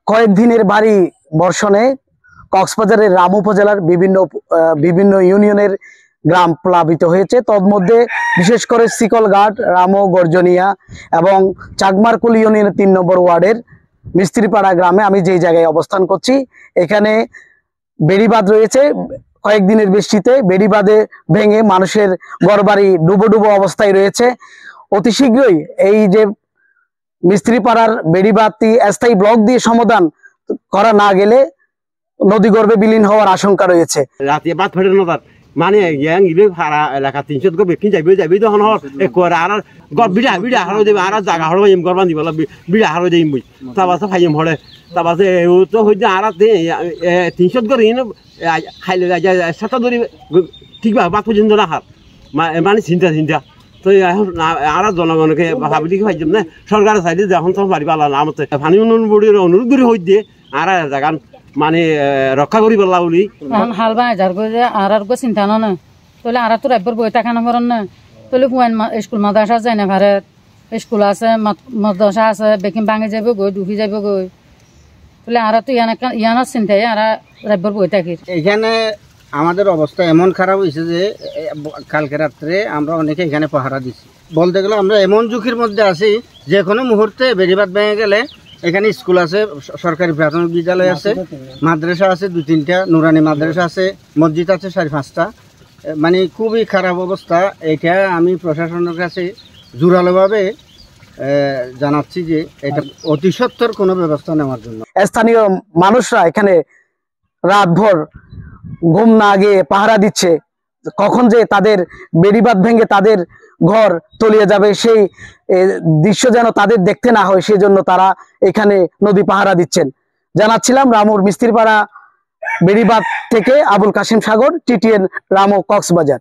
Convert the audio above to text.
কয়েকদিনের ভারী বর্ষণে কক্সবাজারের রাম উপজেলার বিভিন্ন ইউনিয়নের গ্রাম প্লাবিত হয়েছে। তন্মধ্যে বিশেষ করে শিকলঘাট, রামো, গর্জনিয়া এবং চাকমারকুল ইউনিয়নের 3 নম্বর ওয়ার্ডের মিস্ত্রিপাড়া গ্রামে আমি যেই জায়গায় অবস্থান করছি, এখানে বেড়িবাঁধ রয়েছে। কয়েকদিনের বৃষ্টিতে বেড়িবাঁধে ভেঙে মানুষের ঘরবাড়ি ডুবো ডুবো অবস্থায় রয়েছে। অতি শীঘ্রই এই যে মিস্ত্রিপাড়ার বেড়িবাঁধটি স্থায়ী ব্লক দিয়ে সমাধান করা না গেলে নদীগর্ভে বিলীন হওয়ার আশঙ্কা রয়েছে। রাতে বাদ ফেটে নদার মানে ভাড়া এলাকা 300 গো বেকিন যাবি তখন আর বিড়া বিড়া হারো দেবে আর জায়গা হলো এম করবান দিব বিড়া হারো দেই মুই তাবাসে ফাইম হলে তাবাসে এও তো হইছে আর 300 গো রিন খাইলে যায় সাতা ধরি ঠিকভাবে বাদ পর্যন্ত না হার মানে চিন্তা তো আর জনগণকে ভাবলি কি পাইছিলাম না সরকারের সাইডে যখন তখন বাড়ি পালা নামতে পানি উন্নয়ন বোর্ডের অনুরোধ করে হই দিয়ে আর জায়গা মানে রক্ষা করি বললা বলি হাল বা হাজার করে আর চিন্তা না তাহলে আর তো রাব্বর বই থাকা না করেন না তাহলে হুয়ান স্কুল মাদ্রাসা যায় না ভারত স্কুল আছে মাদ্রাসা আছে বেকিং ভাঙে যাব গই ডুবি যাব গই তাহলে আর তো ইয়ানোর চিন্তায় আর রাব্বর বই থাকি। এখানে আমাদের অবস্থা এমন খারাপ হয়েছে যে কালকে রাত্রে আমরা অনেকে এখানে পাহারা দিচ্ছি। বলতে গেলে আমরা এমন ঝুঁকির মধ্যে আছি যে কোনো মুহূর্তে বেড়িবাঁধ ভেঙে গেলে এখানে স্কুল আছে, সরকারি প্রাথমিক বিদ্যালয় আছে, মাদ্রাসা আছে 2-3টা, নুরানি মাদ্রাসা আছে, মসজিদ আছে 4-5টা, মানে খুবই খারাপ অবস্থা। এটা আমি প্রশাসনের কাছে জোরালোভাবে জানাচ্ছি যে এটা অতি সত্বর কোনো ব্যবস্থা নেওয়ার জন্য। স্থানীয় মানুষরা এখানে রাতভর ঘুম না গিয়ে পাহারা দিচ্ছে, কখন যে তাদের বেড়িবাঁধ ভেঙে তাদের ঘর তলিয়ে যাবে সেই দৃশ্য যেন তাদের দেখতে না হয়, সেজন্য তারা এখানে নদী পাহারা দিচ্ছেন। জানাচ্ছিলাম রামুর মিস্ত্রিপাড়া বেড়িবাঁধ থেকে আবুল কাশেম সাগর, TTN রামু, কক্সবাজার।